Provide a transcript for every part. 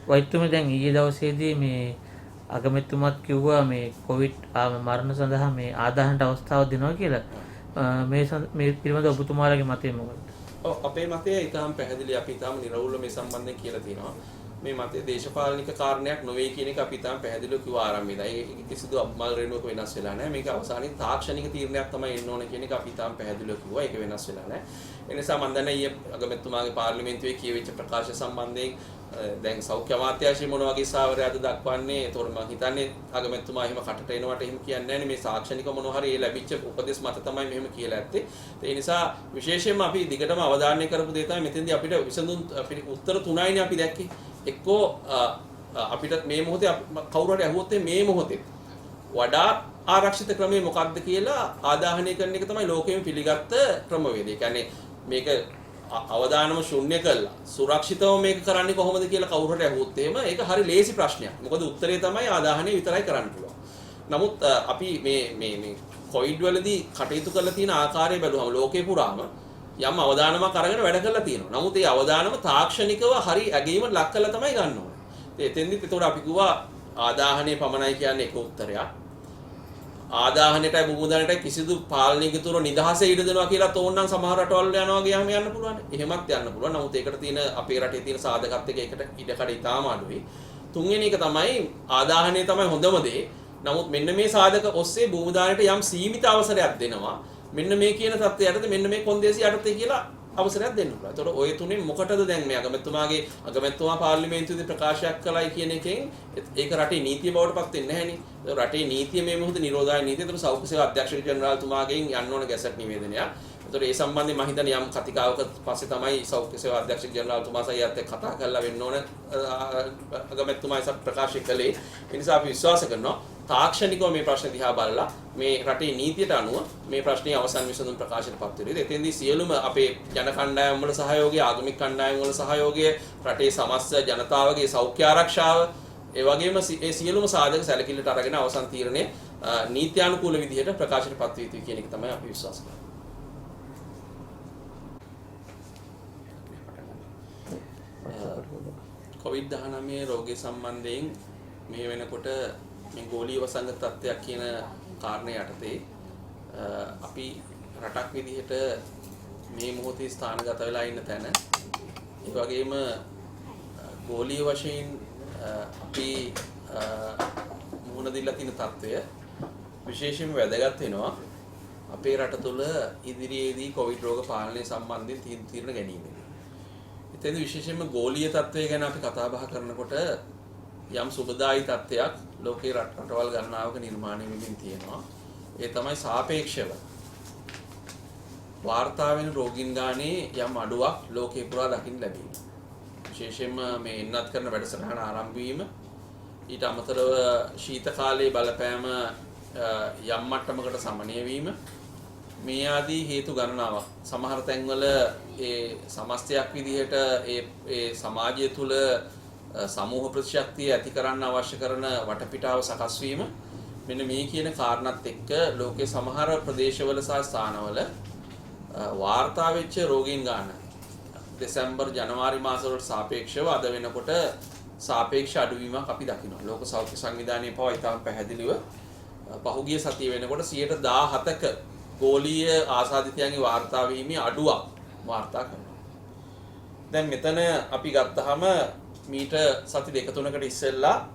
වෛද්‍යතුමනි දැන් ඊයේ දවසේදී මේ අගමැතිතුමත් කිව්වා මේ කොවිඩ් මරණ සඳහා මේ ආදාහනට අවස්ථාවක් දෙනවා කියලා. මේ පිළිබඳව ඔබතුමාලගේ මතය මොකක්ද? ඔව් අපේ මතය ඊටාම් පැහැදිලි. අපි ඊටාම් නිර්වෘල්ව මේ සම්බන්ධයෙන් කියලා තියෙනවා. මේ මතය දේශපාලනික කාරණයක් නොවේ කියන එක අපි ඊටාම් පැහැදිලිව කිව්ව ආරම්භයේදී. ඒක කිසිදු අබ්මල් රේණුවක වෙනස් වෙලා නැහැ. මේක අවසානයේ තාක්ෂණික තීරණයක් තමයි එන්න ඕන කියන එක අපි ඊටාම් පැහැදිලිව කිව්වා. ඒක වෙනස් වෙලා නැහැ. ඒ නිසා මම දන්නේ ඊයේ අගමැතිතුමාගේ පාර්ලිමේන්තුවේ කියවිච්ච ප්‍රකාශ සම්බන්ධයෙන් දැන් සෞඛ්‍ය අමාත්‍යාංශය මොන වගේ සාවරයක්ද දක්වන්නේ? ඒතකොට මම හිතන්නේ අගමැතිතුමා එහෙම කටට එනවට එහෙම කියන්නේ නැහැ නේ. මේ සාක්ෂණික මොන හරි ඒ ලැබිච්ච උපදෙස් මත තමයි මෙහෙම කියලා ඇත්තේ. ඒ නිසා විශේෂයෙන්ම අපි දිගටම අවධාරණය කරපු දේ තමයි මෙතෙන්දී අපිට විසඳුම් අපිට උත්තර තුනයිනේ අපි දැක්කේ. එක්කෝ අපිට මේ මොහොතේ කවුරු හරි අහුවොත් මේ මොහොතේ වඩා ආරක්ෂිත ක්‍රමය මොකක්ද කියලා ආදාහනය කරන එක තමයි ලෝකෙම පිළිගත්ත ක්‍රමවේදය. ඒ කියන්නේ මේක අවදානම ශුන්‍ය කළා සුරක්ෂිතව මේක කරන්නේ කොහොමද කියලා කවුරු හරි අහුවොත් එහෙම ඒක හරි ලේසි ප්‍රශ්නයක්. මොකද උත්තරේ තමයි ආදාහනය විතරයි කරන්න පුළුවන්. නමුත් අපි මේ කොවිඩ් වලදී කටයුතු කරලා තියෙන ආකාරය බැලුවම ලෝකේ පුරාම යම් අවදානමක් අරගෙන වැඩ කරලා තියෙනවා. නමුත් ඒ අවදානම තාක්ෂණිකව හරි ඇගීම ලක් කරලා තමයි ගන්න ඕනේ. එතෙන්දිත් ඒතකොට අපි කිව්වා ආදාහනය පමණයි කියන්නේ එක උත්තරයක්. ආදාහනයටයි බුමුදනටයි කිසිදු පාලනයකතුර නිදහස ඉඩ දෙනවා කියලා තෝරනම් සමහර රටවල් යනවා ගියාම යන්න පුළුවන්. එහෙමත් යන්න පුළුවන්. නමුත් ඒකට තියෙන අපේ රටේ තියෙන සාධකත් එක ඒකට ඉඩකඩ ඉතාම අඩුයි. තුන්වෙනි එක තමයි ආදාහනය තමයි හොඳම දේ. නමුත් මෙන්න මේ සාධක ඔස්සේ බුමුදානට යම් සීමිත අවසරයක් දෙනවා. මෙන්න මේ කියන தත්ත්වය යටතේ මෙන්න මේ කොන්දේසි යටතේ කියලා අවසරයක් දෙන්න පුළුවන්. ඒතකොට ඔය තුනෙන් මොකටද දැන් මේ අගමැතිතුමා පාර්ලිමේන්තුවේදී ප්‍රකාශයක් කළයි කියන එකෙන් ඒක රටේ නීතිය බවට පත් වෙන්නේ නැහැ නේ. රටේ නීතිය මේ මොහොතේ නිරෝධායන නීතිය. ඒතකොට සෞඛ්‍ය සේවා අධ්‍යක්ෂක ජනරාල්තුමාගෙන් යන්න ඕන ගැසට් නිවේදනයක්. ඒතකොට ඒ සම්බන්ධයෙන් මම හිතන්නේ යම් කතිකාවක පස්සේ තමයි සෞඛ්‍ය සේවා අධ්‍යක්ෂක ජනරාල්තුමා සයියත් එක්ක කතා කරලා වෙන්න ඕන අගමැතිතුමා ඒක ප්‍රකාශ කළේ. ඒ නිසා අපි විශ්වාස කරනවා තාක්ෂණිකව මේ ප්‍රශ්න දිහා බලලා මේ රටේ නීතියට අනුව මේ ප්‍රශ්නේ අවසන් විසඳුම් ප්‍රකාශයටපත් වෙනවා. එතෙන්දී සියලුම අපේ ජන කණ්ඩායම් වල සහයෝගය, ආගමික කණ්ඩායම් වල සහයෝගය, රටේ සමස්ත ජනතාවගේ සෞඛ්‍ය ආරක්ෂාව, ඒ වගේම ඒ සියලුම සාධක සැලකිල්ලට අරගෙන අවසන් තීරණය නීත්‍යානුකූල විදිහට ප්‍රකාශයටපත් විය යුතුයි කියන එක තමයි අපි විශ්වාස කරන්නේ. COVID-19 රෝගය සම්බන්ධයෙන් මේ වෙනකොට මේ ගෝලීය වසංගත තත්ත්වයක් කියන කාරණේ යටතේ අපි රටක් විදිහට මේ මොහොතේ ස්ථානගත වෙලා ඉන්න තැන ඒ වගේම ගෝලීය වශයෙන් අපි මුහුණ දීලා තියෙන තත්ත්වය විශේෂයෙන්ම වැදගත් වෙනවා අපේ රට තුළ ඉදිරියේදී කොවිඩ් රෝග පාලනය සම්බන්ධයෙන් තීරණ ගැනීමේදී. එතෙන්දී විශේෂයෙන්ම ගෝලීය තත්ත්වය ගැන අපි කතා බහ කරනකොට යම් සුබදායි තත්ත්වයක් ලෝකේ රටවල් ගණනාවක නිර්මාණය වෙමින් තියෙනවා. ඒ තමයි සාපේක්ෂව වාර්තා වෙන රෝගීන් ගානේ යම් අඩුවක් ලෝකේ පුරා දකින්න ලැබීම. විශේෂයෙන්ම මේ එන්නත් කරන වැඩසටහන ආරම්භ වීම ඊට අමතරව ශීත කාලයේ බලපෑම යම් මට්ටමකට සමනය වීම මේ ආදී හේතු ගණනාවක් සමහර තැන්වල ඒ සමස්තයක් විදිහට ඒ සමාජය තුළ සමූහ ප්‍රතිශක්තිය ඇති කරන්න අවශ්‍ය කරන වටපිටාව සකස් වීම මෙන්න මේ කියන කාරණාත් එක්ක ලෝකේ සමහර ප්‍රදේශවල සහ ස්ථානවල වාර්තා වෙච්ච රෝගීන් ගාන දෙසැම්බර් ජනවාරි මාසවලට සාපේක්ෂව අද වෙනකොට සාපේක්ෂ අඩුවීමක් අපි දකිනවා. ලෝක සෞඛ්‍ය සංවිධානයේ පවා ඉතාම පැහැදිලිව පහුගිය සතිය වෙනකොට 17%ක ගෝලීය ආසාදිතයන්ගේ වාර්තා වීමේ අඩුවක් වාර්තා කරනවා. දැන් මෙතන අපි ගත්තාම මීට සති දෙක තුනකට ඉස්සෙල්ලා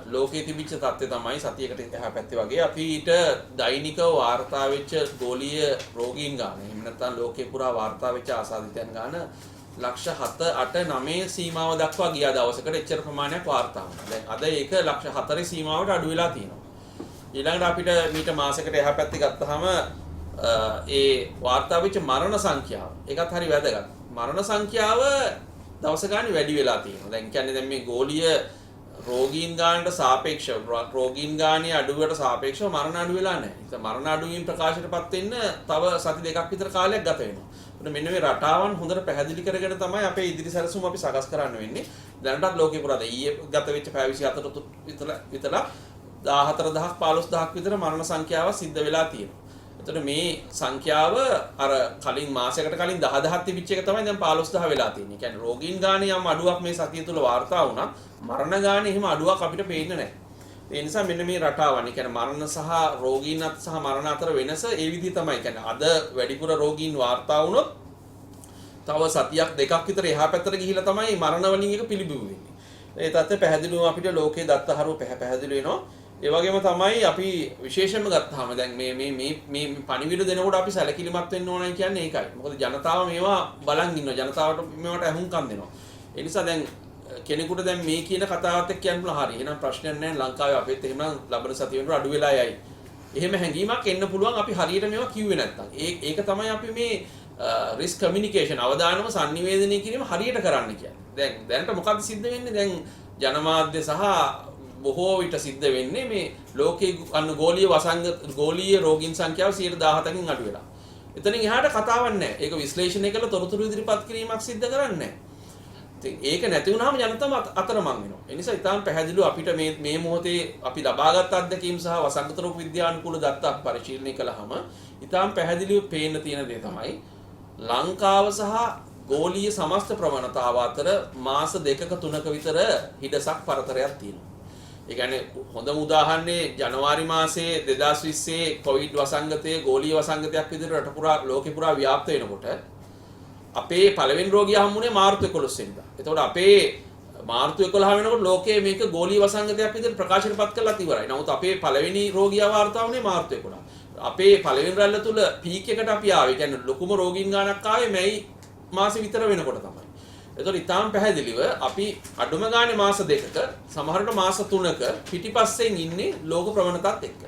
ලෝකයේ තිබිච්ච තත්ත්වය තමයි සතියකට එහා පැත්තේ වගේ අපි ඊට දෛනිකව වාර්තා වෙච්ච ගෝලීය රෝගීන් ගාන එහෙම නැත්නම් ලෝකේ පුරා වාර්තා වෙච්ච ආසාදිතයන් ගාන ලක්ෂ 7 8 9 සීමාව දක්වා ගිය දවසකට එච්චර ප්‍රමාණයක් වාර්තා වුණා. දැන් අද ඒක ලක්ෂ 4 සීමාවට අඩු වෙලා තියෙනවා. ඊළඟට අපිට මීට මාසයකට එහා පැත්තේ ගත්තාම ඒ වාර්තා වෙච්ච මරණ සංඛ්‍යාව ඒකත් හරි වැදගත්. මරණ සංඛ්‍යාව දවස ගානේ වැඩි වෙලා තියෙනවා. දැන් කියන්නේ දැන් මේ ගෝලීය රෝගීන් ගානට සාපේක්ෂව රෝගීන් ගානේ අඩුවට සාපේක්ෂව මරණ අඩු වෙලා නැහැ. ඒක මරණ අඩුවීම් ප්‍රකාශයටපත් වෙන්න තව සති දෙකක් විතර කාලයක් ගත වෙනවා. මෙන්න මේ රටාවන් හොඳට පැහැදිලි කරගෙන තමයි අපේ ඉදිරි සැලසුම අපි සකස් කරන්න වෙන්නේ. දැනටත් ලෝකේ පුරාද ඊයේ ගත වෙච්ච පැය 24 විතර 14000 15000ක් විතර මරණ සංඛ්‍යාව සිද්ධ වෙලා තියෙනවා. එතකොට මේ සංඛ්‍යාව අර කලින් මාසයකට කලින් 10000ක් තිබිච්ච එක තමයි දැන් 15000 වෙලා තියෙන්නේ. ඒ කියන්නේ රෝගීන් ගානේ යම් අඩුවක් මේ සතිය තුල වාර්තා වුණා. මරණ ගානේ එහෙම අඩුවක් අපිට පේන්නේ නැහැ. ඒ නිසා මෙන්න මේ රටාවන්, ඒ කියන්නේ මරණ සහ රෝගීන් සහ මරණ අතර වෙනස ඒ විදිහ තමයි. ඒ කියන්නේ අද වැඩිපුර රෝගීන් වාර්තා වුණොත් තව සතියක් දෙකක් විතර එහා පැත්තට ගිහිලා තමයි මරණ වලින් එක පිළිබිඹු වෙන්නේ. ඒ තත්ත්වය පැහැදිලිවම අපිට ලෝකේ දත්තහරුව පැහැදිලි වෙනවා. ඒ වගේම තමයි අපි විශේෂයෙන්ම ගත්තාම දැන් මේ පණිවිඩ දෙනකොට අපි සැලකිලිමත් වෙන්න ඕනයි කියන්නේ ඒකයි. මොකද ජනතාව මේවා බලන් ඉන්නවා. ජනතාවට මේවට අහුම්කම් දෙනවා. ඒ නිසා දැන් කෙනෙකුට දැන් මේ කියන කතාවත් එක්ක කියන්න පුළුවන්. හරි. එහෙනම් ප්‍රශ්නයක් නැහැ. ලංකාවේ අපිත් එහෙම ලබන සතිය වෙනකොට අඩු වෙලා යයි. එහෙම හැඟීමක් එන්න පුළුවන් අපි හරියට මේවා කිව්වේ නැත්තම්. ඒක තමයි අපි මේ risk communication අවදානම sannivedanaya කිරීම හරියට කරන්න කියන්නේ. දැනට මොකක්ද සිද්ධ වෙන්නේ? දැන් ජනමාධ්‍ය සහ බොහෝ විට සිද්ධ වෙන්නේ මේ ලෝකයේ ගෝලීය රෝගීන් සංඛ්‍යාව 17%කින් අඩු වෙලා. එතනින් එහාට කතාවක් නැහැ. ඒක විශ්ලේෂණය කරලා තොරතුරු ඉදිරිපත් කිරීමක් සිද්ධ කරන්නේ නැහැ. ඉතින් ඒක නැති වුනහම ජනතාව අතරමං වෙනවා. ඒ නිසා ඊටාම් පැහැදිලිව අපිට මේ මොහොතේ අපි ලබාගත් අත්දැකීම් සහ වසංගත රෝග විද්‍යානුකූල දත්ත පරිශීලනය කළාම ඊටාම් පැහැදිලිව පේන්න තියෙන දේ තමයි ලංකාව සහ ගෝලීය සමස්ත ප්‍රවණතාව අතර මාස 2ක 3ක විතර හිඩසක් පරතරයක් තියෙනවා. ඒ කියන්නේ හොඳම උදාහරණේ ජනවාරි මාසයේ 2020 කොවිඩ් වසංගතයේ ගෝලීය වසංගතයක් විදිහට රට පුරා ලෝකෙ පුරා ව්‍යාප්ත වෙනකොට අපේ පළවෙනි රෝගියා හම්බුනේ මාර්තු 11 වෙනිදා. එතකොට අපේ මාර්තු 11 වෙනකොට ලෝකයේ මේක ගෝලීය වසංගතයක් විදිහට ප්‍රකාශනපත් කළා ඉවරයි. නමුත් අපේ පළවෙනි රෝගියා වාර්තා වුණේ මාර්තු 11. අපේ පළවෙනි රැල්ල තුල පීක් එකට අපි ආවේ. කියන්නේ ලොකුම රෝගීන් ගානක් ආවේ මැයි මාසෙ විතර වෙනකොට තමයි. එතකොට ඊටාම් පැහැදිලිව අපි අඩුම ගානේ මාස 2ක සමහරවිට මාස 3ක පිටිපස්සෙන් ඉන්නේ ලෝක ප්‍රවණතාවත් එක්ක.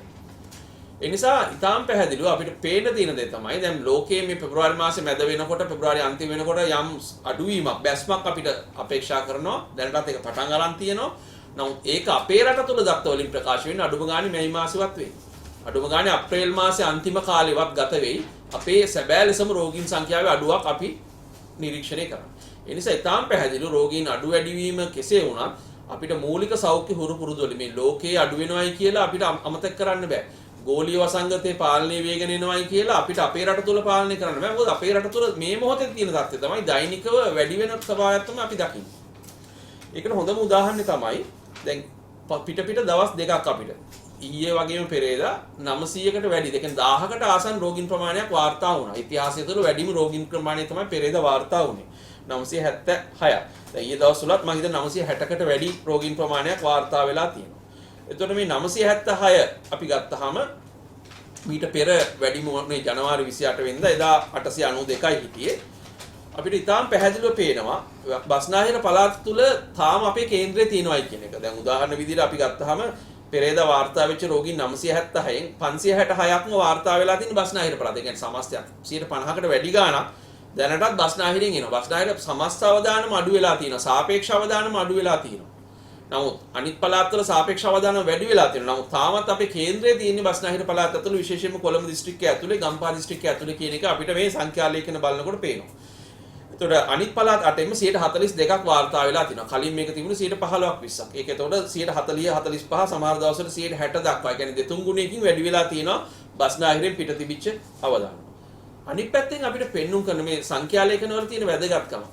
ඒ නිසා ඊටාම් පැහැදිලිව අපිට පේන තියෙන දේ තමයි දැන් ලෝකයේ මේ පෙබරවාරි මාසේ මැද වෙනකොට පෙබරවාරි අන්තිම වෙනකොට යම් අඩුවීමක් බැස්මක් අපිට අපේක්ෂා කරනවා. දැනටත් ඒක පටන් ගන්න තියෙනවා. නමුත් ඒක අපේ රට තුල දත්ත වලින් ප්‍රකාශ වෙන්නේ අඩුම ගානේ මැයි මාසෙවත් වෙයි. අඩුම ගානේ අප්‍රේල් මාසේ අන්තිම කාලෙවත් ගත වෙයි. අපේ සැබෑ ලෙසම රෝගීන් සංඛ්‍යාවේ අඩුවක් අපි නිරීක්ෂණය කරනවා. ඒ නිසා ඊටාම් පැහැදිලිව රෝගීන් අඩු වැඩි වීම කෙසේ වුණත් අපිට මූලික සෞඛ්‍ය හුරු පුරුදු වල මේ ලෝකයේ අඩු වෙනවයි කියලා අපිට අමතක කරන්න බෑ. ගෝලීය වසංගතේ පාලනය වේගන එනවයි කියලා අපිට අපේ රට තුල පාලනය කරන්න බෑ. මොකද අපේ රට තුල මේ මොහොතේ තියෙන தත්ත්වය තමයි දෛනිකව වැඩි වෙන ස්වභාවයක් තමයි අපි දකින්නේ. ඒකට හොඳම උදාහරණය තමයි දැන් පිට දවස් දෙකක් අපිට ඊයේ වගේම පෙරේදා 900කට වැඩි, ඒ කියන්නේ 1000කට ආසන්න රෝගීන් ප්‍රමාණයක් වාර්තා වුණා. ඉතිහාසය තුළ වැඩිම රෝගීන් ප්‍රමාණය තමයි පෙරේදා වාර්තා වුණේ. 976. දැන් ඊයේ දවස්වලත් මම හිතන්නේ 960කට වැඩි රෝගීන් ප්‍රමාණයක් වාර්තා වෙලා තියෙනවා. එතකොට මේ 976 අපි ගත්තාම මීට පෙර වැඩිම මේ ජනවාරි 28 වෙනිදා එදා 892යි හිටියේ. අපිට ඉතාම පැහැදිලිව පේනවා බස්නාහිර පළාත තුල තාම අපේ කේන්ද්‍රය තියෙනවායි කියන එක. දැන් උදාහරණ විදිහට අපි ගත්තාම පෙරේදා වාර්තා වෙච්ච රෝගීන් 976න් 566ක්ම වාර්තා වෙලා තියෙන බස්නාහිර පළාත. ඒ කියන්නේ සමස්තයක් 150කට වැඩි ගාණක් දැනටත් බස්නාහිරෙන් එනවා. බස්නාහිර සමස්ත අවදානම අඩු වෙලා තියෙනවා. සාපේක්ෂ අවදානම අඩු වෙලා තියෙනවා. නමුත් අනිත් පළාත්වල සාපේක්ෂ අවදානම වැඩි වෙලා තියෙනවා. නමුත් තාමත් අපේ කේන්ද්‍රයේ තියෙන බස්නාහිර පළාත ඇතුළේ විශේෂයෙන්ම කොළඹ දිස්ත්‍රික්කය ඇතුළේ ගම්පහ දිස්ත්‍රික්කය ඇතුළේ කියන එක අපිට මේ සංඛ්‍යා ලේඛන බලනකොට පේනවා. එතකොට අනිත් පළාත් 8ෙම 142ක් වාර්තා වෙලා තිනවා. කලින් මේක තිබුණේ 15ක් 20ක්. ඒක එතකොට 140 45 සමහර දවස්වල 160 දක්වා. ඒ කියන්නේ දෙතුන් ගුණයකින් වැඩි වෙලා තියෙනවා බස්නාහිරෙන් පිට තිබිච්ච අවදාන. අනිත් පැත්තෙන් අපිට පෙන්눔 කරන මේ සංඛ්‍යා ලේඛන වල තියෙන වැදගත්කම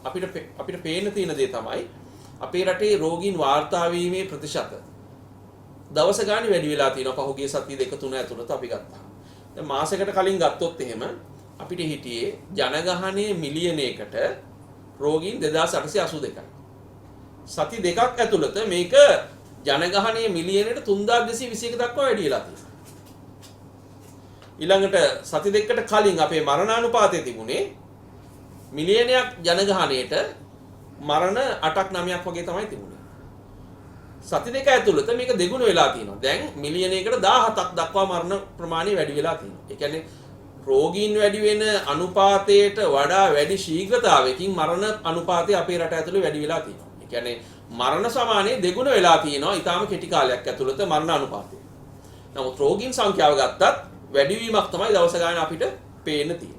අපිට පේන්න තියෙන දේ තමයි අපේ රටේ රෝගීන් වාර්තා වීමේ ප්‍රතිශත දවස ගානේ වැඩි වෙලා තියෙනවා පහුගිය සතිය 2-3 ඇතුළත අපි ගත්තා. දැන් මාසයකට කලින් ගත්තොත් එහෙම අපිට හිටියේ ජනගහනයේ මිලියනයකට රෝගීන් 2882යි. සති දෙකක් ඇතුළත මේක ජනගහනයේ මිලියනයට 3221 දක්වා වැඩි වෙලා තියෙනවා. ඊළඟට සති දෙකකට කලින් අපේ මරණානුපාතය තිබුණේ මිලියනයක් ජනගහනයට මරණ 8ක් 9ක් වගේ තමයි තිබුණේ. සති දෙක ඇතුළත මේක දෙගුණ වෙලා තියෙනවා. දැන් මිලියනයකට 17ක් දක්වා මරණ ප්‍රමාණය වැඩි වෙලා තියෙනවා. ඒ කියන්නේ රෝගීන් වැඩි වෙන අනුපාතයට වඩා වැඩි ශීඝ්‍රතාවයකින් මරණ අනුපාතය අපේ රට ඇතුළේ වැඩි වෙලා තියෙනවා. ඒ කියන්නේ මරණ සමානයේ දෙගුණ වෙලා තියෙනවා ඊටාම කෙටි කාලයක් ඇතුළත මරණ අනුපාතය. නමුත් රෝගීන් සංඛ්‍යාව ගත්තත් වැඩිවීමක් තමයි දවස ගානේ අපිට පේන්න තියෙන්නේ.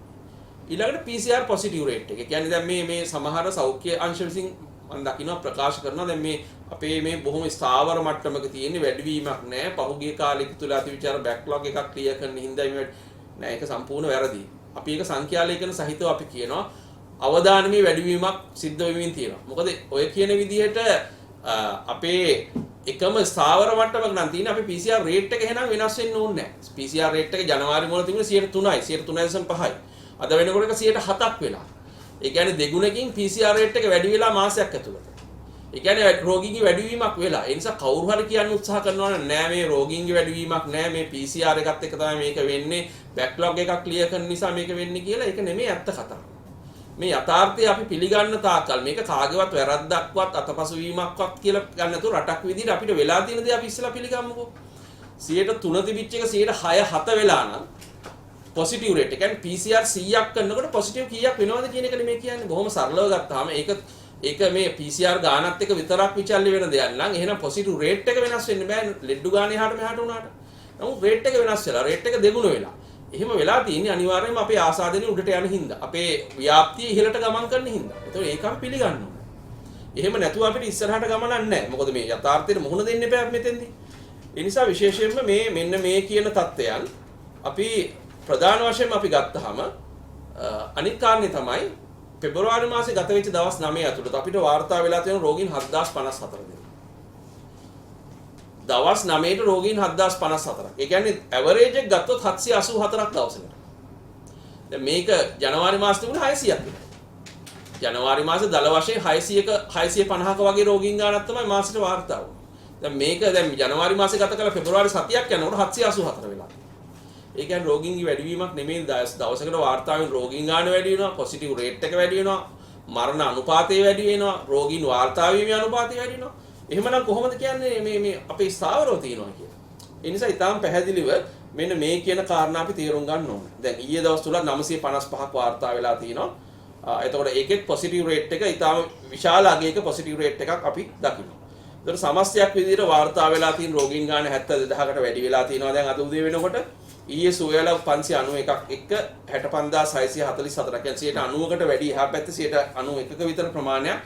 ඊළඟට PCR පොසිටිව් රේට් එක. ඒ කියන්නේ දැන් මේ සමහර සෞඛ්‍ය අංශ විසින් මම දකිනවා ප්‍රකාශ කරනවා දැන් මේ අපේ මේ බොහොම ස්ථාවර මට්ටමක තියෙන වැඩිවීමක් නැහැ. පහුගිය කාලෙක තුල අතිවිචාර බෑක්ලොග් එකක් ක්ලියර් කරන හින්දා නෑ ඒක සම්පූර්ණ වැරදි. අපි ඒක සංඛ්‍යාලේඛන සහිතව අපි කියනවා අවදානමේ වැඩිවීමක් සිද්ධ වෙමින් තියෙනවා. මොකද ඔය කියන විදිහට අපේ එකම ස්ථාවර මට්ටමක නම් තියෙන අපේ PCR රේට් එක එහෙනම් වෙනස් වෙන්න ඕනේ නැහැ. PCR රේට් එක ජනවාරි මුල තිබුණේ 3%යි 3.5යි. අද වෙනකොට ඒක 7%ක් වෙලා. ඒ කියන්නේ දෙගුණකින් PCR රේට් එක වැඩි වෙලා මාසයක් ඇතුළත. ඒ කියන්නේ රෝගීන්ගේ වැඩිවීමක් වෙලා. ඒ නිසා කවුරු හරි කියන්න උත්සාහ කරනවා නෑ මේ රෝගීන්ගේ වැඩිවීමක් නෑ මේ PCR එකත් එක්ක තමයි මේක වෙන්නේ. බෑක්ලොග් එකක් ක්ලියර් කරන නිසා මේක වෙන්නේ කියලා. ඒක නෙමෙයි ඇත්ත කතාව. මේ යථාර්ථය අපි පිළිගන්න තාක්කල් මේක කාගේවත් වැරද්දක්වත් අතපසුවීමක්වත් කියලා ගන්න නැතුව රටක් විදිහට අපිට වෙලා තියෙන දේ අපි ඉස්සලා පිළිගමුකෝ. 3% තිබිච්ච එක 6.7 වෙලා නම් පොසිටිව් රේට් එක කියන්නේ PCR 100ක් කරනකොට පොසිටිව් කීයක් වෙනවද කියන එක නෙමෙයි කියන්නේ. බොහොම සරලව ගත්තාම ඒක මේ PCR ගානත් එක විතරක් විචල්්‍ය වෙන දෙයක් නම් එහෙනම් පොසිටිව් රේට් එක වෙනස් වෙන්න බෑ. ලෙඩ්ඩු ගාන එහාට මෙහාට වුණාට. නමුත් රේට් එක වෙනස් වෙලා රේට් එක දෙගුණ වෙලා. එහෙම වෙලා තියෙන්නේ අනිවාර්යයෙන්ම අපේ ආසාදනයේ උඩට යන හින්දා. අපේ ව්‍යාප්තිය ඉහළට ගමන් කරන හින්දා. ඒතකොට ඒක අපි පිළිගන්න ඕනේ. එහෙම නැතුව අපිට ඉස්සරහට ගමනක් නැහැ. මොකද මේ යථාර්ථයට මුහුණ දෙන්න එපා මෙතෙන්දී. ඒ නිසා විශේෂයෙන්ම මෙන්න මේ කියන தත්ත්වයන් අපි ප්‍රධාන වශයෙන් අපි ගත්තාම අනිත් කාරණේ තමයි පෙබරවාරි මාසේ ගත වෙච්ච දවස් 9 ඇතුළත අපිට වාර්තා වෙලා තියෙන රෝගීන් 7054 දෙනෙක්. දවස් 9ට රෝගීන් 7054ක්. ඒ කියන්නේ ඇවරේජ් එක ගත්තොත් 784ක් දවසකට. දැන් මේක ජනවාරි මාසෙ තිබුණේ 600ක් විතර. ජනවාරි මාසේ දල වශයෙන් 600ක 650ක වගේ රෝගීන් ගානක් තමයි මාසෙට වාර්තා වුනේ. දැන් මේක දැන් ජනවාරි මාසේ ගත කළ පෙබරවාරි 7ක් යනකොට 784 වෙලා. ඒ කියන්නේ රෝගීන්ගේ වැඩිවීමක් නෙමෙයි දවසකට වාර්තා වෙන රෝගීන් ගාන වැඩි වෙනවා, පොසිටිව් රේට් එක වැඩි වෙනවා, මරණ අනුපාතය වැඩි වෙනවා, රෝගීන් වාර්තා වීමේ අනුපාතය වැඩි වෙනවා. එහෙමනම් කොහොමද කියන්නේ මේ අපේ ස්ථාවරව තියෙනවා කියලා. ඒ නිසා ඊටාම් පැහැදිලිව මෙන්න මේ කියන කාරණා අපි තේරුම් ගන්න ඕනේ. දැන් ඊයේ දවස් තුල 955ක් වාර්තා වෙලා තිනවා. එතකොට ඒකෙත් පොසිටිව් රේට් එක ඊටාම් විශාල අගයක පොසිටිව් රේට් එකක් අපි දකිනවා. ඒතර සමස්තයක් විදිහට වාර්තා වෙලා තියෙන රෝගීන් ගාන 72000කට වැඩි වෙලා තියෙනවා දැන් අද උදේ වෙනකොට. ඊයේ සුවයලා 591ක් එක්ක 65644 කියන්නේ 90කට වැඩි එහා පැත්තේ 91ක විතර ප්‍රමාණයක්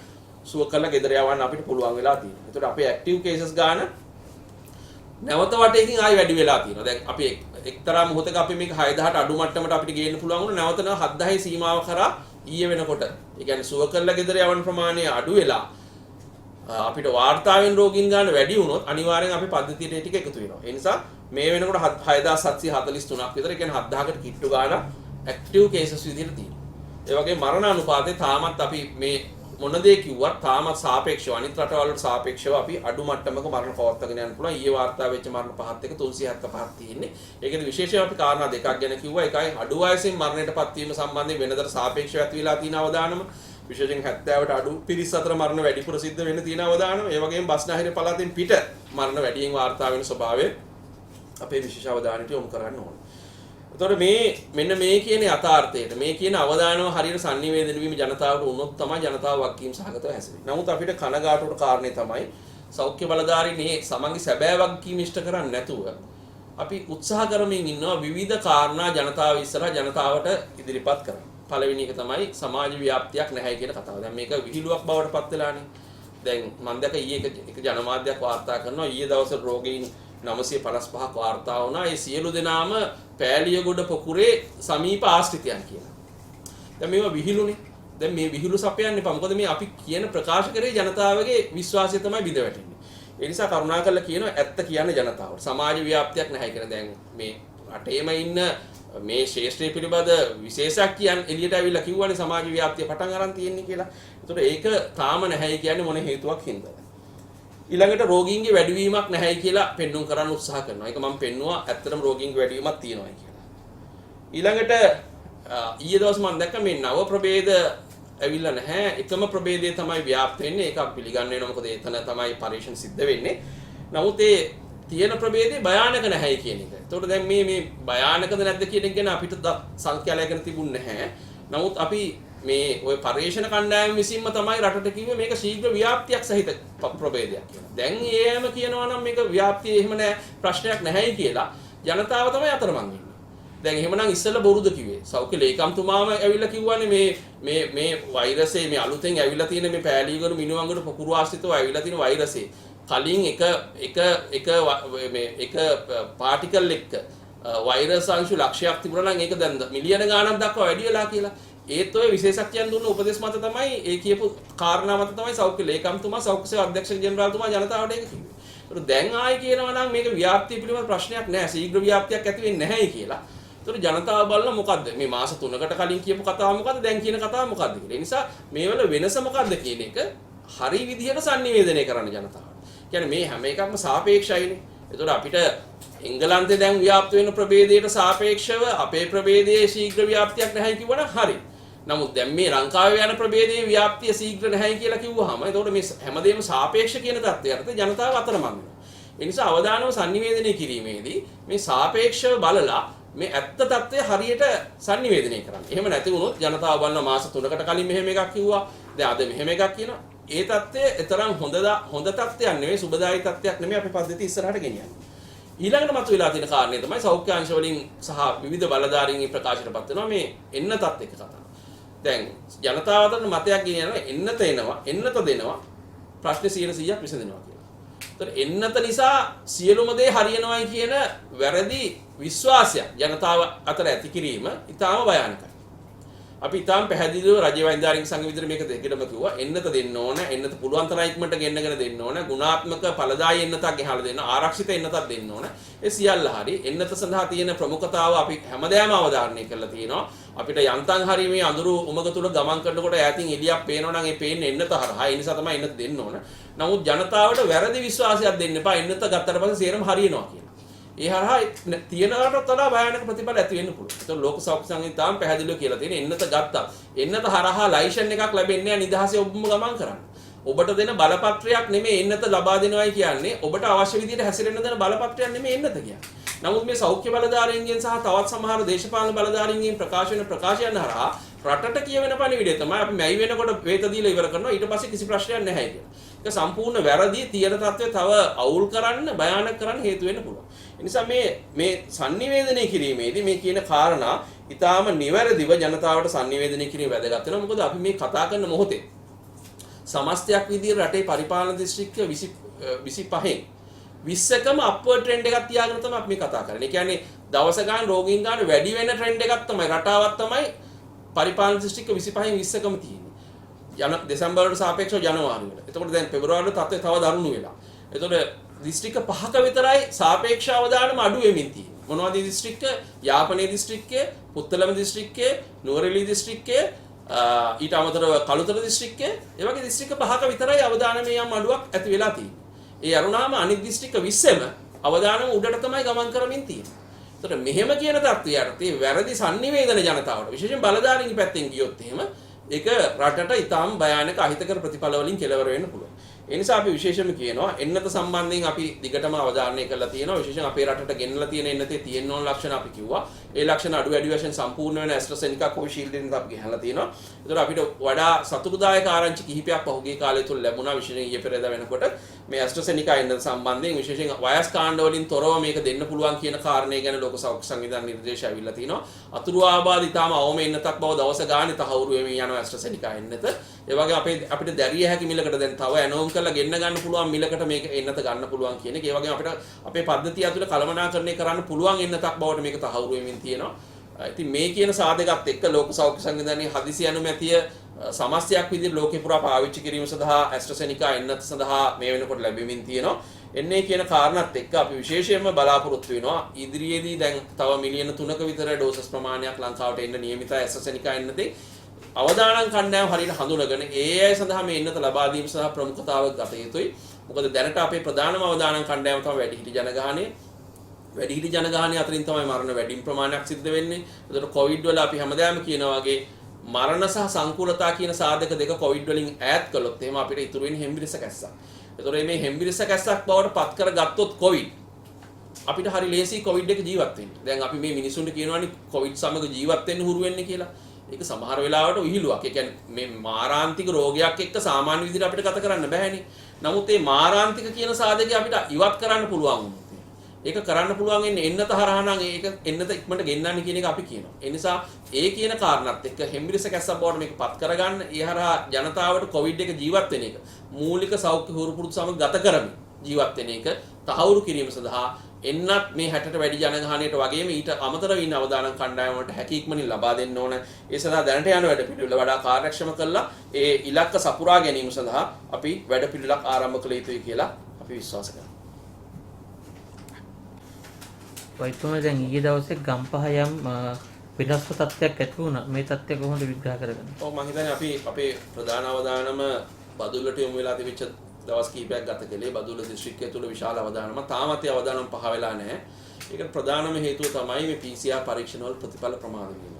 සුව කරලා ගෙදර යවන්න අපිට පුළුවන් වෙලා තියෙනවා. ඒතකොට අපේ ඇක්ටිව් කේසස් ගාන නැවත වටේකින් ආයි වැඩි වෙලා තියෙනවා. දැන් අපි එක්තරා මොහොතක අපි මේක 6000ට අඩු මට්ටමට අපිට ගේන්න පුළුවන් වුණා. නැවත 7000 සීමාව කරා ඊයේ වෙනකොට. ඒ කියන්නේ සුව කරලා ගෙදර යවන්න ප්‍රමාණය අඩු වෙලා අපිට වාර්තාවෙන් රෝගීන් ගාන වැඩි වුණොත් අනිවාර්යෙන් අපේ පද්ධතියට ඒ ටික එකතු වෙනවා. ඒ නිසා මේ වෙනකොට 6743ක් විතර ඒ කියන්නේ 7000කට කිට්ටු ගාන ඇක්ටිව් කේසස් විදිහට තියෙනවා. ඒ වගේ මරණ අනුපාතේ තාමත් අපි මේ මොන දේ කිව්වත් තාමත් සාපේක්ෂව අනිත් රටවල් වලට සාපේක්ෂව අපි අඩු මට්ටමක මරණ පවත්වාගෙන යන්න පුළුවන්. ඊයේ වාර්තා වෙච්ච මරණ පහත් එක 375ක් තියෙන්නේ. ඒකෙදි විශේෂයෙන් අපි කාරණා දෙකක් ගැන කිව්වා. එකයි අඩු වයසින් මරණයටපත් වීම සම්බන්ධයෙන් වෙනදට සාපේක්ෂව ඇති වෙලා තියෙන අවදානම. විශේෂයෙන් 70ට අඩු පිරිස් අතර මරණ වැඩිපුර සිද්ධ වෙන්න තියෙන අවදානම. ඒ වගේම බස්නාහිර පළාතෙන් පිට මරණ වැඩියෙන් වාර්තා වෙන ස්වභාවය අපේ විශේෂ අවධානයට යොමු කරන්න ඕනේ. එතකොට මෙන්න මේ කියන යථාර්ථයට මේ කියන අවදානම හරියට sannivedana වීම ජනතාවට වුණොත් තමයි ජනතාව වගකීම් සහගතව හැසිරෙන්නේ. නමුත් අපිට කනගාටුවට කාරණේ තමයි සෞඛ්‍ය බලධාරීන් මේ සමන්ගේ සැබෑ වගකීම් ඉෂ්ට කරන්නේ නැතුව අපි උත්සාහ කරමින් ඉන්නවා විවිධ කාරණා ජනතාව ඉස්සරහා ජනතාවට ඉදිරිපත් කරන්න. පළවෙනි එක තමයි සමාජ ව්‍යාප්තියක් නැහැ කියන කතාව. දැන් මේක විහිළුවක් බවට පත් වෙලානේ. දැන් මම දැක ඊයේ එක ජනමාධ්‍යයක් වාර්තා කරනවා ඊයේ දවසේ රෝගීන් 955ක් වාර්තා වුණා. ඒ සියලු දෙනාම පෑලියගොඩ පොකුරේ සමීප ආශ්‍රිතයන් කියලා. දැන් මේවා විහිළුනේ. දැන් මේ විහිළු සපයන්න එපා. මොකද මේ අපි කියන ප්‍රකාශ කරේ ජනතාවගේ විශ්වාසය තමයි බිඳ වැටෙන්නේ. ඒ නිසා කරුණාකරලා කියනවා ඇත්ත කියන්නේ ජනතාවට. සමාජ ව්‍යාප්තියක් නැහැ කියලා. දැන් මේ රටේම ඉන්න මේ ශේෂ්ත්‍රය පිළිබඳ විශේෂඥයන් එළියට ඇවිල්ලා කිව්වනේ සමාජ ව්‍යාප්තිය පටන් අරන් තියෙන්නේ කියලා. ඒතකොට ඒක තාම නැහැයි කියන්නේ මොන හේතුවක් හින්දාද? ඊළඟට රෝගීන්ගේ වැඩිවීමක් නැහැයි කියලා පෙන්වන්න කරන්න උත්සාහ කරනවා. ඒක මම පෙන්නුවා ඇත්තටම රෝගීන්ගේ වැඩිවීමක් තියෙනවායි කියලා. ඊළඟට ඊයේ දවස් මම දැක්ක මේ නව ප්‍රභේද ඇවිල්ලා නැහැ. එකම ප්‍රභේදය තමයි ව්‍යාප්ත වෙන්නේ. ඒක අපි පිළිගන්න වෙනවා. මොකද එතන තමයි පරීක්ෂණ සිද්ධ වෙන්නේ. නමුත් ඒ තියෙන ප්‍රභේදේ භයානක නැහැයි කියන එක. ඒතකොට දැන් මේ භයානකද නැද්ද කියන එක ගැන අපිට සංඛ්‍යාලයකට තිබුණ නැහැ. නමුත් අපි මේ ওই පරීක්ෂණ කණ්ඩායම විසින්ම තමයි රටට කිව්වේ මේක ශීඝ්‍ර ව්‍යාප්තියක් සහිත ප්‍රභේදයක් කියලා. දැන් ඒම කියනවා නම් මේක ව්‍යාප්තිය එහෙම නැහැ ප්‍රශ්නයක් නැහැයි කියලා ජනතාව තමයි අතරමං වෙන්නේ. දැන් එහෙමනම් ඉස්සෙල්ලා බොරුද කිව්වේ. සෞඛ්‍ය ලේකම්තුමාම ඇවිල්ලා කිව්වනේ මේ වෛරසය මේ අලුතෙන් ඇවිල්ලා තියෙන මේ පෑලීගොඩ මිනුවන්ගොඩ පොකුරු ආශ්‍රිතව ඇවිල්ලා තියෙන වෛරසය කලින් එක පාටිකල් එක්ක වෛරස් අංශු ලක්ෂයක් තිබුණා නම් ඒක දැන් මිලියන ගාණක් දක්වා වැඩි වෙලා කියලා. ඒත් ඔය විශේෂඥයන් දුන්න උපදෙස් මත තමයි ඒ කියපු කාරණා මත තමයි සෞඛ්‍ය ලේකම්තුමා සෞඛ්‍ය සේවා අධ්‍යක්ෂක ජෙනරාල්තුමා ජනතාවට ඒක කිව්වේ. ඒත් දැන් ආයි කියනවා නම් මේක ව්‍යාප්තිය පිළිබඳ ප්‍රශ්නයක් නැහැ. ශීඝ්‍ර ව්‍යාප්තියක් ඇති වෙන්නේ නැහැයි කියලා. ඒතර ජනතාව බලන මොකද්ද? මේ මාස 3කට කලින් කියපු කතාව මොකද්ද? දැන් කියන කතාව මොකද්ද කියලා. ඒ නිසා මේ වල වෙනස මොකද්ද කියන එක හරි විදිහට sannivedanaya කරන්න ජනතාවට. කියන්නේ මේ හැම එකක්ම සාපේක්ෂයිනේ. ඒතර අපිට එංගලන්තේ දැන් ව්‍යාප්ත වෙන ප්‍රභේදයට සාපේක්ෂව අපේ ප්‍රභේදයේ ශීඝ්‍ර ව්‍යාප්තියක් නැහැ කිව්වනම් හරි. නමුත් දැන් මේ ලංකාවේ යන ප්‍රභේදයේ ව්‍යාප්තිය ශීඝ්‍ර නැහැ කියලා කිව්වහම එතකොට මේ හැමදේම සාපේක්ෂ කියන தත්ත්වයට ජනතාව අතරමං වෙනවා. ඒ නිසා අවදානව sannivedanaya කිරීමේදී මේ සාපේක්ෂව බලලා මේ ඇත්ත தත්ත්වය හරියට sannivedanaya කරන්න. එහෙම නැති වුණොත් ජනතාව බලන මාස 3කට කලින් මෙහෙම එකක් කිව්වා. දැන් අද මෙහෙම එකක් කියනවා. ඒ தත්ත්වය තරම් හොඳ තත්ත්වයක් නෙමෙයි සුබදායි තත්ත්වයක් නෙමෙයි අපේ පද්ධතිය ඉස්සරහට ගෙනියන්නේ. ඊළඟට මතුවලා තියෙන කාරණේ තමයි සෞඛ්‍ය අංශ වලින් සහ විවිධ බලධාරීන්ගේ ප්‍රකාශයටපත් වෙනවා මේ එන්නතත් එක්ක කතාව. දැන් ජනතාව අතර මතයක් ගෙනියනවා එන්නත දෙනවා ප්‍රශ්න 100%ක් විසඳෙනවා කියලා. ඒතර එන්නත නිසා සියලුම දේ හරියනවායි කියන වැරදි විශ්වාසයක් ජනතාව අතර ඇති කිරීම ඉතාම භයානකයි. අපි ඉතාම පැහැදිලිව රජ්‍ය වෛද්‍යාරික සංඝ විදිහට මේක දෙකටම කිව්වා එන්නත දෙන්න ඕන එන්නත පුළුවන් තරම් ඉක්මනට ගෙන්නගෙන දෙන්න ඕන ගුණාත්මක ඵලදායී එන්නතක් ගෙහලා දෙන්න ආරක්ෂිත එන්නතක් දෙන්න ඕන ඒ සියල්ල හරි එන්නත සඳහා තියෙන ප්‍රමුඛතාව අපි හැමදාම අවධාරණය කරලා තියෙනවා අපිට යන්තම් හරි මේ අඳුරු උමග තුල ගමන් කරනකොට ඈතින් එළියක් පේනවා නම් ඒ පේන්නේ එන්නත හරහා ඒ නිසා තමයි එන්නත දෙන්න ඕන නමුත් ජනතාවට වැරදි විශ්වාසයක් දෙන්න එපා එන්නත ගත්තට පස්සේ සේරම හරියනවා කියලා ඒ හරහා තියනකට වඩා භයානක ප්‍රතිඵල ඇති වෙන්න පුළුවන්. ඒතකොට ලෝක සෞඛ්‍ය සංවිධානය තාම පැහැදිලිව කියලා තියෙන එන්නත ගත්තා. එන්නත හරහා ලයිසන් එකක් ලැබෙන්නේ නැහැ නිදහසේ ඔබම ගමන් කරන්න. ඔබට දෙන බලපත්‍රයක් නෙමෙයි එන්නත ලබා දෙනවයි කියන්නේ. ඔබට අවශ්‍ය විදිහට හැසිරෙන්න දෙන බලපත්‍රයක් නෙමෙයි එන්නත කියන්නේ. නමුත් මේ සෞඛ්‍ය බලධාරීන්ගෙන් සහ තවත් සමහර දේශපාලන බලධාරීන්ගෙන් ප්‍රකාශයන් හරහා රටට කියවෙන පණිවිඩය තමයි අපි මැයි වෙනකොට වේත දීලා ඉවර කරනවා ඊට පස්සේ කිසි ප්‍රශ්නයක් නැහැ කියලා. ඒක සම්පූර්ණ වැරදි තියෙන තත්ත්වය තව අවුල් කරන්න භයානක කරන්න හේතු වෙන්න පුළුවන්. ඒ නිසා මේ sannivedanaya කිරීමේදී මේ කියන කාරණා ඊටාම නිවැරදිව ජනතාවට sannivedanaya කිරීම වැදගත් වෙනවා. මොකද අපි මේ කතා කරන මොහොතේ සමස්තයක් විදිහට රටේ පරිපාලන දිස්ත්‍රික්ක 25න් 20කම අප්වර්ඩ් ට්‍රෙන්ඩ් එකක් තියාගෙන තමයි අපි මේ කතා කරන්නේ. ඒ කියන්නේ දවස ගාන රෝගීන් ගාන වැඩි වෙන ට්‍රෙන්ඩ් එකක් තමයි රටාවක් තමයි පරිපාලන දිස්ත්‍රික්ක 25න් 20කම තියෙන්නේ. දෙසැම්බර් වලට සාපේක්ෂව ජනවාරි වල. එතකොට දැන් පෙබරවාරි වල තත්ත්වය තව දරුණු වෙලා. එතකොට දිස්ත්‍රික්ක 5ක විතරයි සාපේක්ෂ අවදානම අඩු වෙමින් තියෙන්නේ. මොනවද දිස්ත්‍රික්ක? යාපනයේ දිස්ත්‍රික්කය, පුත්තලම දිස්ත්‍රික්කය, නුවරඑළිය දිස්ත්‍රික්කය, ඊට අමතරව කළුතර දිස්ත්‍රික්කය, ඒ වගේ දිස්ත්‍රික්ක 5ක විතරයි අවදානමේ යම් අඩුවක් ඇති වෙලා තියෙන්නේ. ඒ අරුණාම අනිත් දිස්ත්‍රික්ක 20ම අවදානම උඩට තමයි ගමන් කරමින් තියෙන්නේ. ඒතර මෙහෙම කියන තත්ත්වයට ඒ වැරදි sannivedana ජනතාවට විශේෂයෙන් බලධාරීන් පැත්තෙන් ගියොත් එහෙම ඒක රටට ඊටාම් භයානක අහිතකර ප්‍රතිඵල වලින් කෙලවර වෙන්න පුළුවන්. ඒ නිසා අපි විශේෂයෙන්ම කියනවා එන්නත සම්බන්ධයෙන් අපි දිගටම අවධාරණය කරලා තියෙනවා. විශේෂයෙන් අපේ රටට ගෙන්නලා තියෙන එන්නතේ තියෙන ඕන ලක්ෂණ අපි කිව්වා. ඒ ලක්ෂණ අඩු වැඩි වශයෙන් සම්පූර්ණ වෙන AstraZeneca Covishield එකෙන් අපි ගෙනලා තියෙනවා. ඒතර අපිට වඩා සතුටුදායක ආරංචි කිහිපයක් පහුගිය කාලය තුල ලැබුණා. විශේෂයෙන් ඊයේ පෙරේදා වෙනකොට මේ AstraZeneca එන්නත සම්බන්ධයෙන් විශේෂයෙන් වයස් කාණ්ඩ වලින් තොරව මේක දෙන්න පුළුවන් කියන කාරණේ ගැන ලෝක සෞඛ්‍ය සංවිධාන නිර්දේශ ඇවිල්ලා තිනවා. අතුරු ආබාධ ඊටාම අවම එන්නතක් බව දවස ගානේ තහවුරු වෙමින් යනවා AstraZeneca එන්නත. ඒ වගේ අපිට දැරිය හැකි මිලකට දැන් තව ඇනෝම් කරලා ගෙන්න ගන්න පුළුවන් මිලකට මේක එන්නත ගන්න පුළුවන් කියන එක. ඒ වගේම අපිට අපේ පද්ධතිය ඇතුළේ කළමනාකරණය කරන්න පුළුවන් එන්නතක් බවට මේක තහවුරු වෙමින් තියෙනවා. ඉතින් මේ කියන සාධකත් එක්ක ලෝක සෞඛ්‍ය සංවිධානයේ හදිසි අනුමැතිය සමස්තයක් විදිහට ලෝකේ පුරා පාවිච්චි කිරීම සඳහා AstraZeneca එන්නත සඳහා මේ වෙනකොට ලැබෙමින් තියෙනවා. එන්නේ කියන කාරණාත් එක්ක අපි විශේෂයෙන්ම බලාපොරොත්තු වෙනවා ඉදිරියේදී දැන් තව මිලියන 3ක විතර ඩෝසස් ප්‍රමාණයක් ලංකාවට එන්න නියමිතයි AstraZeneca එන්නතේ. අවදානම් කණ්ඩායම හරියට හඳුනගෙන ඒ අය සඳහා මේ එන්නත ලබා දීම සඳහා ප්‍රමුඛතාව ගත යුතුයි. මොකද දැනට අපේ ප්‍රධානම අවදානම් කණ්ඩායම තමයි වැඩිහිටි ජනගහනය. වැඩිහිටි ජනගහනය අතරින් තමයි මරණ වැඩිම ප්‍රමාණයක් සිද්ධ වෙන්නේ. ඒතකොට කොවිඩ් වල අපි හැමදාම කියනවා වගේ මරණ සහ සංකූලතා කියන සාධක දෙක කොවිඩ් වලින් ඈත් කළොත් එහෙම අපිට ඉතුරු වෙන්නේ හෙම්බිරිස කැස්සක්. ඒතකොට මේ හෙම්බිරිස කැස්සක් බවට පත් කරගත්තොත් කොවිඩ් අපිට හරි ලේසි කොවිඩ් එක ජීවත් වෙන්න. දැන් අපි මේ මිනිසුන්ට කියනවානේ කොවිඩ් සමග ජීවත් වෙන්න හුරු වෙන්න කියලා. ඒක සමහර වෙලාවට විහිළුවක්. ඒ කියන්නේ මේ මාරාන්තික රෝගයක් එක්ක සාමාන්‍ය විදිහට අපිට ගත කරන්න බෑනේ. නමුත් මේ මාරාන්තික කියන සාධකය අපිට ඉවත් කරන්න පුළුවන් වුණා. ඒක කරන්න පුළුවන් වෙන්නේ එන්නත හරහා නම් ඒක එන්නත ඉක්මනට ගෙන්නන්න කියන එක අපි කියනවා. ඒ නිසා ඒ කියන කාරණාත් එක්ක හෙම්බිරිස කැස්සක් බවට මේක පත් කරගන්න, ඒ හරහා ජනතාවට කොවිඩ් එක ජීවත් වෙන එක මූලික සෞඛ්‍ය හුරුපුරුදු සමග ගත කරමින් ජීවත් වෙන එක තහවුරු කිරීම සඳහා එන්නත් මේ 60ට වැඩි ජනගහනයට වගේම ඊට අමතරව ඉන්න අවදානම් කණ්ඩායම් වලට හැකි ඉක්මනින් ලබා දෙන්න ඕන. ඒ සඳහා දැනට යන වැඩ පිළිවෙල වඩා කාර්යක්ෂම කරලා ඒ ඉලක්ක සපුරා ගැනීම සඳහා අපි වැඩ පිළිවෙලක් ආරම්භ කළ යුතුයි කියලා අපි විශ්වාස කරනවා. වෛද්‍යතුමා දැන් ඊයේ දවසේ ගම්පහ යම් විනාශක තත්ත්වයක් ඇති වුණා. මේ තත්ත්වය කොහොමද විග්‍රහ කරගන්නේ? ඔව් මම හිතන්නේ අපි අපේ ප්‍රධාන අවධානම බදුල්ලට යොමු වෙලා තිබිච්ච දවස් කිහිපයක් ගත කළේ. බදුල්ල දිස්ත්‍රික්කය තුළ විශාල අවධානම තාමත් ඒ අවධානම පහ වෙලා නැහැ. ඒකට ප්‍රධානම හේතුව තමයි මේ PCR පරීක්ෂණ වල ප්‍රතිඵල ප්‍රමාද වීම.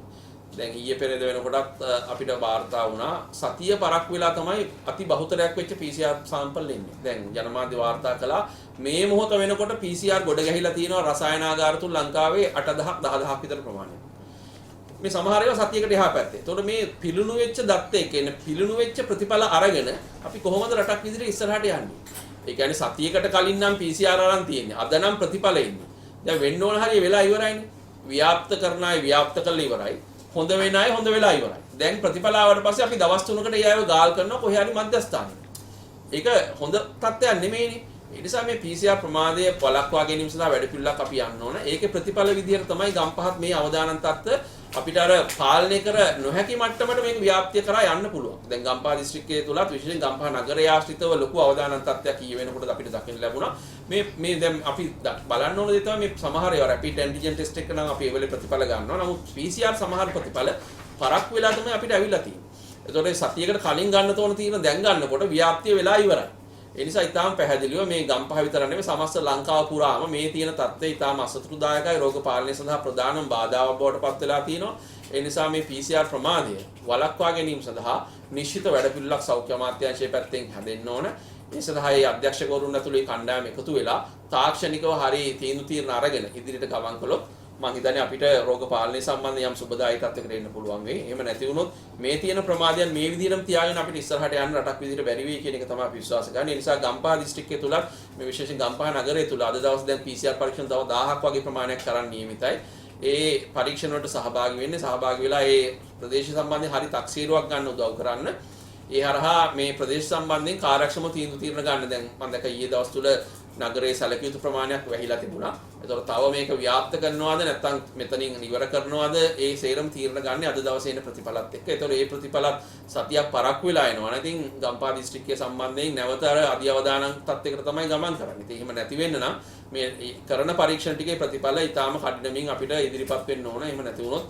දැන් ඊයේ පෙරේද වෙනකොටත් අපිට වාර්තා වුණා සතිය පරක් වෙලා තමයි අති බහුතරයක් වෙච්ච PCR සාම්පල් එන්නේ. දැන් ජනමාධ්‍ය වාර්තා කළා මේ මොහොත වෙනකොට PCR ගොඩ ගැහිලා තියෙනවා රසායනාගාර තුල ලංකාවේ 8000ක් 10000ක් විතර ප්‍රමාණයක්. මේ සමහර ඒවා සතියකට එහා පැත්තේ. ඒතකොට මේ පිළුණු වෙච්ච දත් එක කියන්නේ පිළුණු වෙච්ච ප්‍රතිඵල අරගෙන අපි කොහොමද රටක් විදිහට ඉස්සරහට යන්නේ? ඒ කියන්නේ සතියකට කලින් නම් PCR අරන් තියෙන්නේ. අද නම් ප්‍රතිඵල එන්නේ. දැන් වෙන්න ඕන හරිය වෙලා ඉවරයිනේ. ව්‍යාප්ත කරන අය ව්‍යාප්ත කළා ඉවරයි. හොඳ වෙන අය හොඳ වෙලා ඉවරයි. දැන් ප්‍රතිඵල ආවට පස්සේ අපි දවස් 3කට ඒ අයව ගාල් කරනවා කොහේ හරි මධ්‍යස්ථානෙ. ඒක හොඳ තත්ත්වයක් නෙමෙයිනේ. ඒ නිසා මේ PCR ප්‍රමාදය වළක්වා ගැනීම සඳහා වැඩ පිළිවෙලක් අපි යන්න ඕන. ඒකේ ප්‍රතිඵල විදිහට තමයි ගම්පහත් මේ අවදානම් තත්ත්ව අපිට අර පාලනය කර නොහැකි මට්ටමට මේක ව්‍යාප්තිය කරා යන්න පුළුවන්. දැන් ගම්පහ දිස්ත්‍රික්කයේ තුලත් විශේෂයෙන් ගම්පහ නගරය ආශ්‍රිතව ලොකු අවදානම් තත්ත්වයක් ඊ වෙනකොට අපිට දකින්න ලැබුණා. මේ දැන් අපි බලන්න ඕන දේ තමයි මේ සමහර ඒවා රැපිඩ් ඇන්ටිජන් ටෙස්ට් එක නම් අපි ඒ වෙලේ ප්‍රතිඵල ගන්නවා. නමුත් PCR සමහර ප්‍රතිඵල පරක් වෙලා තමයි අපිට අවිලා තියෙන්නේ. ඒතකොට සතියකට කලින් ගන්න තෝරන තියෙන දැන් ගන්නකොට ව්‍යාප්තිය වෙලා ඉවරයි. ඒ නිසා ඊටාම පැහැදිලිව මේ ගම්පහ විතර නෙවෙයි සමස්ත ලංකාව පුරාම මේ තියෙන තත්ත්වය ඊටාම අසතුටුදායකයි. රෝග පාලනය සඳහා ප්‍රධානම බාධාවක් බවට පත් වෙලා තියෙනවා. ඒ නිසා මේ PCR ප්‍රමාදය වළක්වා ගැනීම සඳහා නිශ්චිත වැඩපිළිවෙලක් සෞඛ්‍ය අමාත්‍යාංශයේ පැත්තෙන් හැදෙන්න ඕන. ඒ සඳහා ඒ අධ්‍යක්ෂකවරුන් ඇතුළේ කණ්ඩායම එකතු වෙලා තාක්ෂණිකව හරි තීරණ අරගෙන ඉදිරියට ගමන් කළොත් මම හිතන්නේ අපිට රෝග පාලනය සම්බන්ධ යම් සුබදායී තත්ත්වයකට එන්න පුළුවන් වෙයි. එහෙම නැති වුණොත් මේ තියෙන ප්‍රමාදයන් මේ විදිහටම තියාගෙන අපිට ඉස්සරහට යන්න රටක් විදිහට බැරි වෙයි කියන එක තමයි අපි විශ්වාස කරන්නේ. ඒ නිසා ගම්පහ දිස්ත්‍රික්කයේ තුල මේ විශේෂයෙන් ගම්පහ නගරයේ තුල අද දවස් දැන් PCR පරීක්ෂණ තව 1000ක් වගේ ප්‍රමාණයක් කරන්න නියමිතයි. ඒ පරීක්ෂණ වලට සහභාගී වෙලා ඒ ප්‍රදේශ සම්බන්ධයෙන් හරි තක්සීරුවක් ගන්න උදව් කරන්න. ඒ හරහා මේ ප්‍රදේශ සම්බන්ධයෙන් කාර්යක්ෂම තීරණ ගන්න. දැන් මම දැක්ක ඊයේ දවස් තුල නගරයේ සැලකිය යුතු ප්‍රමාණයක් වැහිලා තිබුණා. ඒතකොට තව මේක ව්‍යාප්ත කරනවාද නැත්නම් මෙතනින් ඉවර කරනවාද ඒ සේරම තීරණ ගන්න අද දවසේ එන ප්‍රතිඵලත් එක්ක. ඒතකොට මේ ප්‍රතිඵලත් සතියක් පරක් වෙලා එනවා. ඉතින් ගම්පහ දිස්ත්‍රික්කයේ සම්බන්ධයෙන් නැවත අර අධි අවදානම් තත්යකට තමයි ගමන් කරන්නේ. ඉතින් එහෙම නැති වෙන්න නම් මේ කරන පරීක්ෂණ ටිකේ ප්‍රතිඵල ඊටාම කඩිනමින් අපිට ඉදිරිපත් වෙන්න ඕන. එහෙම නැති වුණොත්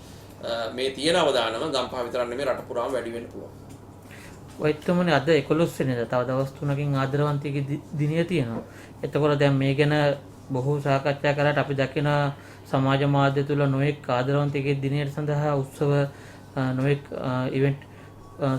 මේ තියෙන අවදානම ගම්පහ විතරක් නෙමෙයි රට පුරාම වැඩි වෙන්න පුළුවන්. වෛද්‍යතුමනි අද 11 වෙනිදා තව දවස් 3කින් ආදරවන්තයෙකුගේ දිනය තියෙනවා. එතකොට දැන් මේ ගැන බොහෝ සාකච්ඡා කරලා අපි දකින සමාජ මාධ්‍ය තුල නොඑක් ආදරවන්තයෙකුගේ දිනයට සඳහා උත්සව නොඑක් ඉවෙන්ට්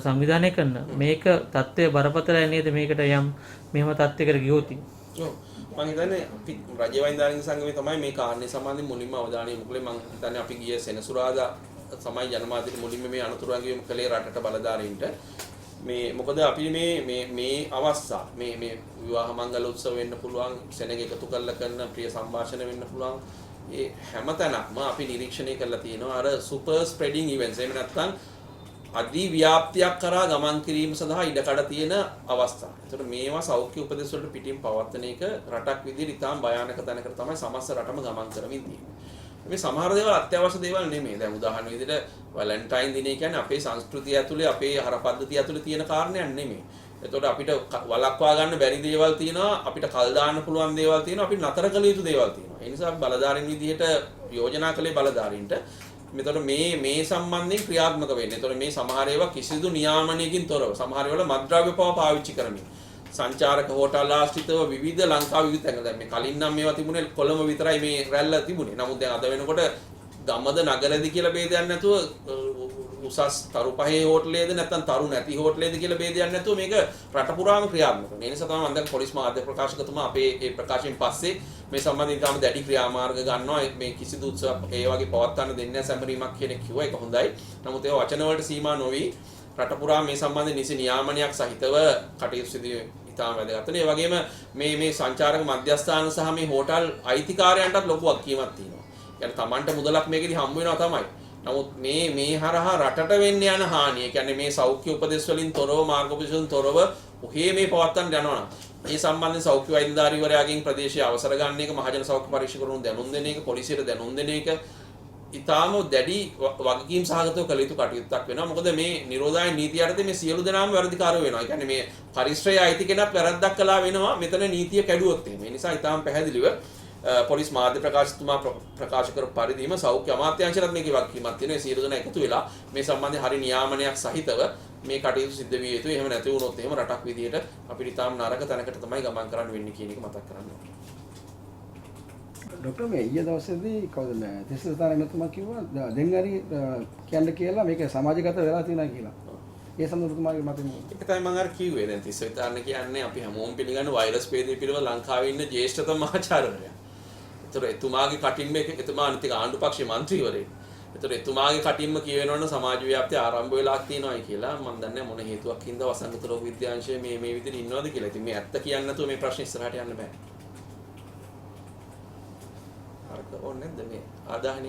සංවිධානය කරන මේක තත්ත්වය බරපතලයි නේද? මේකට යම් මෙහෙම තත්ත්වයකට ගියොත් ඔව් මම හිතන්නේ අපි රජයේ වෛද්‍යාලය සංගමයේ තමයි මේ කාරණේ සම්බන්ධයෙන් මුලින්ම අවධානය යොමු කළේ. මම හිතන්නේ අපි ගිය සෙනසුරාදා තමයි ජනමාධ්‍යට මුලින්ම මේ අනුතුරු අංගයම කළේ රටට බලධාරීන්ට. මේ මොකද අපි මේ අවස්ථා මේ විවාහ මංගල උත්සව වෙන්න පුළුවන්, සෙනග එකතු කරලා කරන ප්‍රිය සංഭാෂණ වෙන්න පුළුවන්. ඒ හැමතැනක්ම අපි නිරීක්ෂණය කරලා තියෙනවා අර සුපර් ස්ප්‍රෙඩින් ඉවෙන්ට්ස්. එහෙම නැත්නම් අධි ව්‍යාප්තියක් කරා ගමන් කිරීම සඳහා ඉඩකඩ තියෙන අවස්ථා. ඒතකොට මේවා සෞඛ්‍ය උපදෙස් වලට පිටින් පවත්වන එක රටක් විදිහට ඉතාම භයානක තැනකට තමයි සමස්ත රටම ගමන් කරමින් තියෙන්නේ. මේ සමහර දේවල් අත්‍යවශ්‍ය දේවල් නෙමෙයි. දැන් උදාහරණ විදිහට වැලන්ටයින් දිනය කියන්නේ අපේ සංස්කෘතිය ඇතුලේ අපේ ආහාර පද්ධතිය ඇතුලේ තියෙන කාරණයක් නෙමෙයි. එතකොට අපිට වළක්වා ගන්න බැරි දේවල් තියෙනවා, අපිට කල් දාන්න පුළුවන් දේවල් තියෙනවා, අපිට නතර කළ යුතු දේවල් තියෙනවා. ඒ නිසා බලධාරීන් විදිහට යෝජනා කළේ බලධාරීන්ට මෙතකොට මේ සම්බන්ධයෙන් ක්‍රියාත්මක වෙන්නේ. එතකොට මේ සමහර ඒවා කිසිදු නියාමනයකින් තොරව සමහර ඒවා මත්ද්‍රව්‍ය පව පාවිච්චි කරමින් සංචාරක හෝටල් ආශ්‍රිතව විවිධ ලංකාව විවිධ තැන්. දැන් මේ කලින් නම් මේවා තිබුණේ කොළඹ විතරයි මේ රැල්ල තිබුණේ. නමුත් දැන් අද වෙනකොට ගමද නගරද කියලා ભેදයක් නැතුව උසස් තරු පහේ හෝටලේද නැත්නම් තරු නැති හෝටලේද කියලා ભેදයක් නැතුව මේක රට පුරාම ක්‍රියාත්මක වෙනවා. ඒ නිසා තමයි මම දැන් පොලිස් මාධ්‍ය ප්‍රකාශකතුමා අපේ ඒ ප්‍රකාශයෙන් පස්සේ මේ සම්බන්ධයෙන් තාම දැඩි ක්‍රියාමාර්ග ගන්නවා. මේ කිසිදු උත්සව ඒ වගේ පවත්වන්න දෙන්නේ නැහැ සැමරීමක් කියන එක කිව්වා. ඒක හොඳයි. නමුත් ඒ වචන වලට සීමා නොවි රට පුරා මේ සම්බන්ධයෙන් නිසි නියාමනයක් සහිතව කටයුතු සිදු ඉතාම වැදගත් වෙනවා. ඒ වගේම මේ සංචාරක මධ්‍යස්ථාන සහ මේ හෝටල් අයිතිකාරයන්ටත් ලොකු වගකීමක් තියෙනවා. يعني Tamanට මුදලක් මේකෙදි හම්බ වෙනවා තමයි. නමුත් මේ හරහා රටට වෙන්න යන හානිය, කියන්නේ මේ සෞඛ්‍ය උපදෙස් වලින් තොරව මාර්ගෝපදේශ වලින් තොරව ඔහේ මේ පවත්තන්න යනවා. මේ සම්බන්ධයෙන් සෞඛ්‍ය වෛද්‍යධාරීවරයාගෙන් ප්‍රදේශීය අවසර ගන්න එක, මහජන සෞඛ්‍ය පරීක්ෂකවරුන් දැනුම් දෙන එක, පොලිසියට දැනුම් දෙන එක ඊටාම දැඩි වගකීම් සහගතව කළ යුතු කටයුත්තක් වෙනවා. මොකද මේ නිරෝධායන නීතිය යටතේ මේ සියලු දෙනාම වැරදිකාරයෝ වෙනවා. ඒ කියන්නේ මේ පරිශ්‍රය අයිති කෙනෙක් වැරද්දක් කළා වෙනවා මෙතන නීතිය කැඩුවොත් එහෙම. ඒ නිසා ඊටාම පැහැදිලිව පොලිස් මාධ්‍ය ප්‍රකාශකතුමා ප්‍රකාශ කරපු පරිදිම සෞඛ්‍ය අමාත්‍යාංශයත් මේකේ වගකීමක් තියෙනවා. ඒ සියලු දෙනා එකතු වෙලා මේ සම්බන්ධයෙන් හරි නියාමනයක් සහිතව මේ කටයුතු සිද්ධ විය යුතුයි. එහෙම නැති වුණොත් එහෙම රටක් විදියට අපිට ඊටාම නරක තැනකට තමයි ගමන් කරන්න වෙන්නේ කියන එක මතක් කරගන්න ඕනේ. ડોક્ટર මේ ඊයේ දවසේදී කවුද මේ තිස්සතාරණතුමා කිව්වා දැන් හරි කියන්න කියලා මේක සමාජගත වෙලා තියෙනවා කියලා. ඒ සම්බන්ධතුමාගේ මතය මොකක්ද? ඒක තමයි මම අර කිව්වේ. දැන් තිස්සතාරණ කියන්නේ අපි හැමෝම පිළිගන්න වෛරස් වේදී පිළිවෙල ලංකාවේ ඉන්න ජ්‍යෙෂ්ඨතම මහාචාර්යවරයා. ඒතර එතුමාගේ කටින් මේක එතුමා අනිත් ආණ්ඩුපක්ෂයේ മന്ത്രിවරයෙක්. ඒතර එතුමාගේ කටින්ම කියවෙනවනේ සමාජ ව්‍යාප්තිය ආරම්භ වෙලා තියෙනවායි කියලා. මම දන්නේ මොන හේතුවක් හින්දා වසංගත රෝග විද්‍යාංශයේ මේ විදිහට ඉන්නවද කියලා. ඉතින් මේ ඇත්ත කියන්නේ නැතුව මේ ප්‍රශ්නේ ඉස්සරහට යන්න බෑ. ඕනේ නැද්ද මේ ආදාහනය